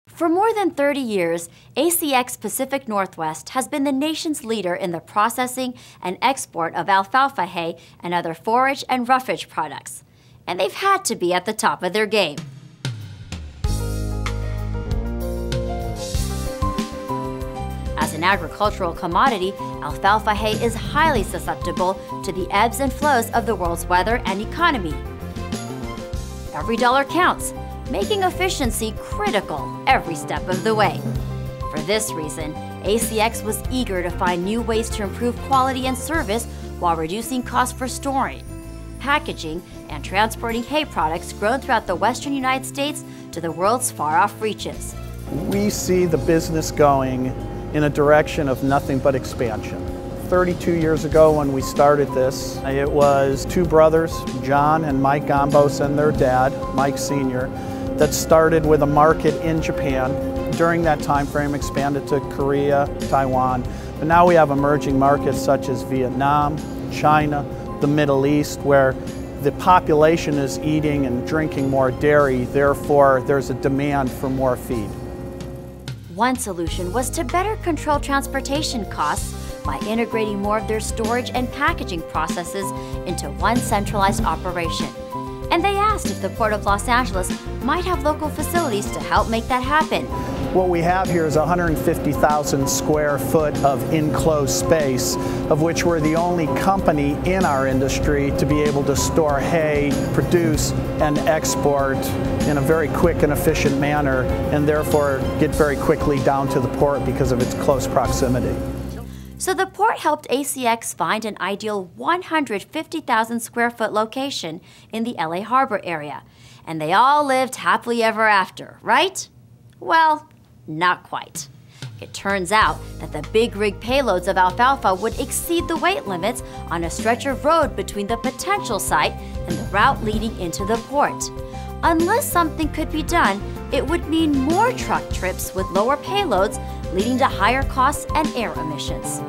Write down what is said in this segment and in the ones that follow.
For more than 30 years, ACX Pacific Northwest has been the nation's leader in the processing and export of alfalfa hay and other forage and roughage products. And they've had to be at the top of their game. As an agricultural commodity, alfalfa hay is highly susceptible to the ebbs and flows of the world's weather and economy. Every dollar counts, making efficiency critical every step of the way. For this reason, ACX was eager to find new ways to improve quality and service while reducing costs for storing, packaging, and transporting hay products grown throughout the western United States to the world's far-off reaches. We see the business going in a direction of nothing but expansion. 32 years ago when we started this, it was two brothers, John and Mike Gombos, and their dad, Mike Sr., that started with a market in Japan. During that time frame, expanded to Korea, Taiwan, but now we have emerging markets such as Vietnam, China, the Middle East, where the population is eating and drinking more dairy, therefore there's a demand for more feed. One solution was to better control transportation costs by integrating more of their storage and packaging processes into one centralized operation. And they asked if the Port of Los Angeles might have local facilities to help make that happen. What we have here is 150,000 square foot of enclosed space, of which we're the only company in our industry to be able to store hay, produce, and export in a very quick and efficient manner, and therefore get very quickly down to the port because of its close proximity. So the port helped ACX find an ideal 150,000 square foot location in the LA Harbor area. And they all lived happily ever after, right? Well, not quite. It turns out that the big rig payloads of alfalfa would exceed the weight limits on a stretch of road between the potential site and the route leading into the port. Unless something could be done, it would mean more truck trips with lower payloads, leading to higher costs and air emissions.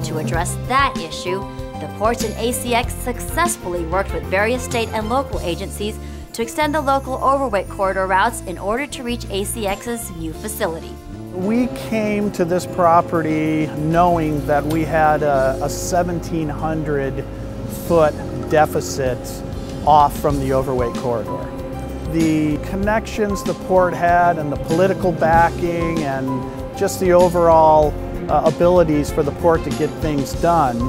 To address that issue, the port and ACX successfully worked with various state and local agencies to extend the local overweight corridor routes in order to reach ACX's new facility. We came to this property knowing that we had a 1,700 foot deficit off from the overweight corridor. The connections the port had and the political backing and just the overall abilities for the port to get things done,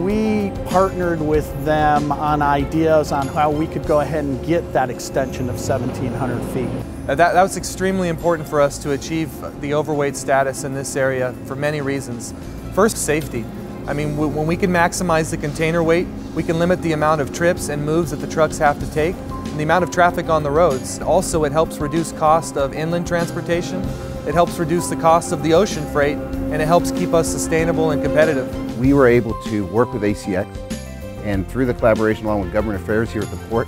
we partnered with them on ideas on how we could go ahead and get that extension of 1,700 feet. That was extremely important for us to achieve the overweight status in this area for many reasons. First, safety. I mean, when we can maximize the container weight, we can limit the amount of trips and moves that the trucks have to take, and the amount of traffic on the roads. Also, it helps reduce cost of inland transportation, it helps reduce the cost of the ocean freight, and it helps keep us sustainable and competitive. We were able to work with ACX, and through the collaboration along with government affairs here at the port,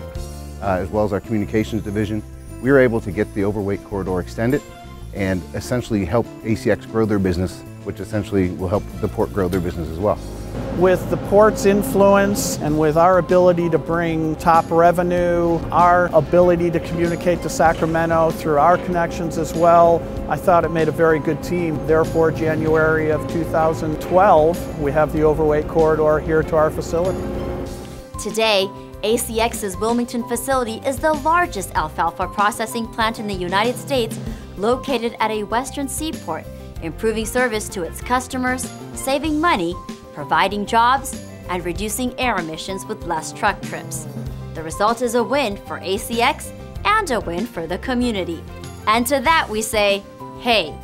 as well as our communications division, we were able to get the overweight corridor extended and essentially help ACX grow their business, which essentially will help the port grow their business as well. With the port's influence and with our ability to bring top revenue, our ability to communicate to Sacramento through our connections as well, I thought it made a very good team. Therefore, January of 2012, we have the overweight corridor here to our facility. Today, ACX's Wilmington facility is the largest alfalfa processing plant in the United States, located at a western seaport, improving service to its customers, saving money, providing jobs, and reducing air emissions with less truck trips. The result is a win for ACX and a win for the community. And to that we say, hey,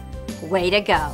way to go.